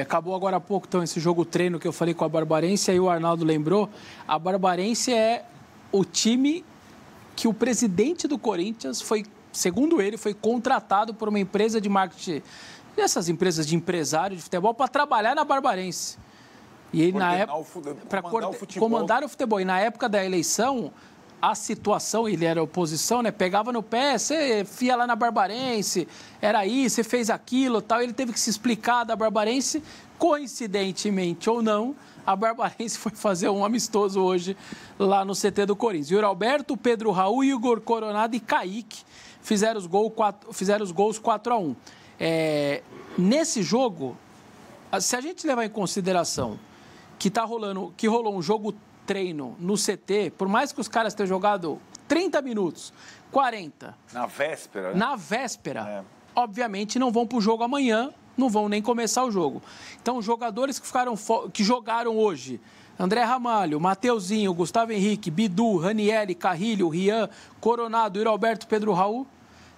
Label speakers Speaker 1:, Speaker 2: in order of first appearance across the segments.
Speaker 1: acabou agora há pouco então, esse jogo treino que eu falei com a Barbarense, aí o Arnaldo lembrou. A Barbarense é o time que o presidente do Corinthians foi, segundo ele, foi contratado por uma empresa de marketing, dessas empresas de empresário de futebol, para trabalhar na Barbarense. E ele, na época, para comandar o futebol. E na época da eleição, a situação, ele era oposição, né? Pegava no pé, você ia lá na Barbarense, era isso, você fez aquilo, tal. Ele teve que se explicar da Barbarense, coincidentemente ou não, a Barbarense foi fazer um amistoso hoje lá no CT do Corinthians. Yuri Alberto, Pedro Raul, Igor Coronado e Kaique fizeram os gols 4-1. Nesse jogo, se a gente levar em consideração que rolou um jogo treino no CT, por mais que os caras tenham jogado 30 minutos, 40...
Speaker 2: Na véspera, né?
Speaker 1: Na véspera, obviamente não vão para o jogo amanhã, não vão nem começar o jogo. Então, os jogadores que jogaram hoje, André Ramalho, Mateuzinho, Gustavo Henrique, Bidu, Ranieri, Carrilho, Rian, Coronado, Yuri Alberto, Pedro Raul,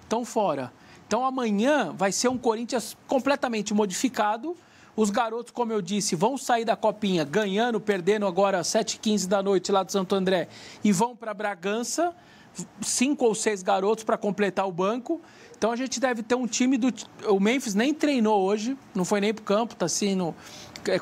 Speaker 1: estão fora. Então, amanhã vai ser um Corinthians completamente modificado. Os garotos, como eu disse, vão sair da Copinha ganhando, perdendo agora às 7h15 da noite lá de Santo André e vão para Bragança, 5 ou 6 garotos para completar o banco. Então a gente deve ter um time O Memphis nem treinou hoje, não foi nem para o campo, está assim no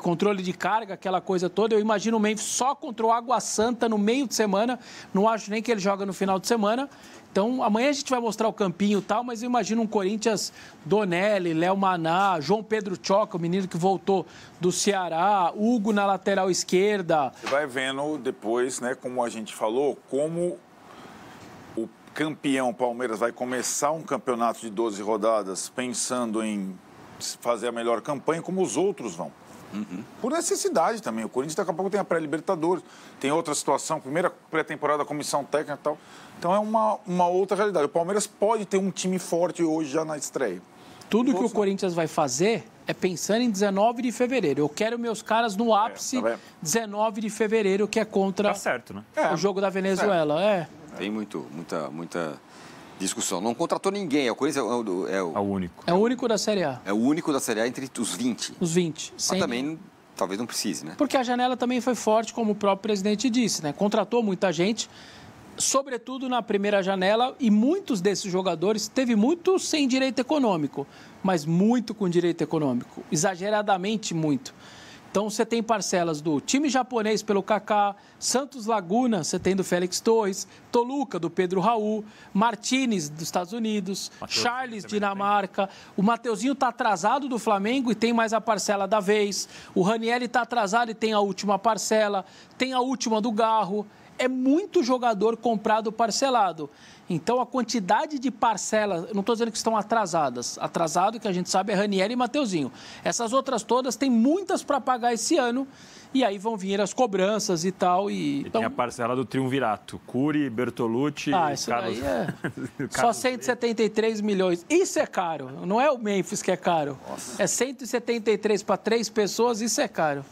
Speaker 1: controle de carga, aquela coisa toda. Eu imagino o Memphis só contra o Água Santa no meio de semana, não acho nem que ele joga no final de semana. Então, amanhã a gente vai mostrar o campinho e tal, mas eu imagino um Corinthians, Donelli, Léo Maná, João Pedro Choca, o menino que voltou do Ceará, Hugo na lateral esquerda.
Speaker 2: Você vai vendo depois, né, como a gente falou, como o campeão Palmeiras vai começar um campeonato de 12 rodadas pensando em fazer a melhor campanha, como os outros vão. Por necessidade também. O Corinthians daqui a pouco tem a pré-Libertadores, tem outra situação, primeira pré-temporada, comissão técnica e tal. Então é uma outra realidade. O Palmeiras pode ter um time forte hoje já na estreia.
Speaker 1: Tudo que o Corinthians vai fazer é pensando em 19 de fevereiro. Eu quero meus caras no ápice 19 de fevereiro, que é contra
Speaker 3: certo, né?
Speaker 1: o jogo da Venezuela.
Speaker 4: Tem muita discussão. Não contratou ninguém. O Corinthians é o único.
Speaker 1: É o único da Série A.
Speaker 4: É o único da Série A entre os 20.
Speaker 1: Os 20.
Speaker 4: Mas também, talvez não precise, né?
Speaker 1: Porque a janela também foi forte, como o próprio presidente disse, né? Contratou muita gente, sobretudo na primeira janela, e muitos desses jogadores teve muito sem direito econômico, mas muito com direito econômico. Exageradamente muito. Então, você tem parcelas do time japonês pelo Kaká, Santos Laguna, você tem do Félix Torres, Toluca, do Pedro Raul, Martínez, dos Estados Unidos, Charles, Dinamarca. O Mateuzinho está atrasado do Flamengo e tem mais a parcela da vez. O Ranieri está atrasado e tem a última parcela. Tem a última do Garro. É muito jogador comprado parcelado. Então, a quantidade de parcelas, não estou dizendo que estão atrasadas. Atrasado, que a gente sabe, é Ranieri e Mateuzinho. Essas outras todas, tem muitas para pagar esse ano. E aí vão vir as cobranças e tal.
Speaker 3: E tem a parcela do triunvirato. Curi, Bertolucci,
Speaker 1: isso
Speaker 3: Carlos...
Speaker 1: daí só 173 milhões. Isso é caro. Não é o Memphis que é caro. Nossa. É 173 para 3 pessoas, isso é caro.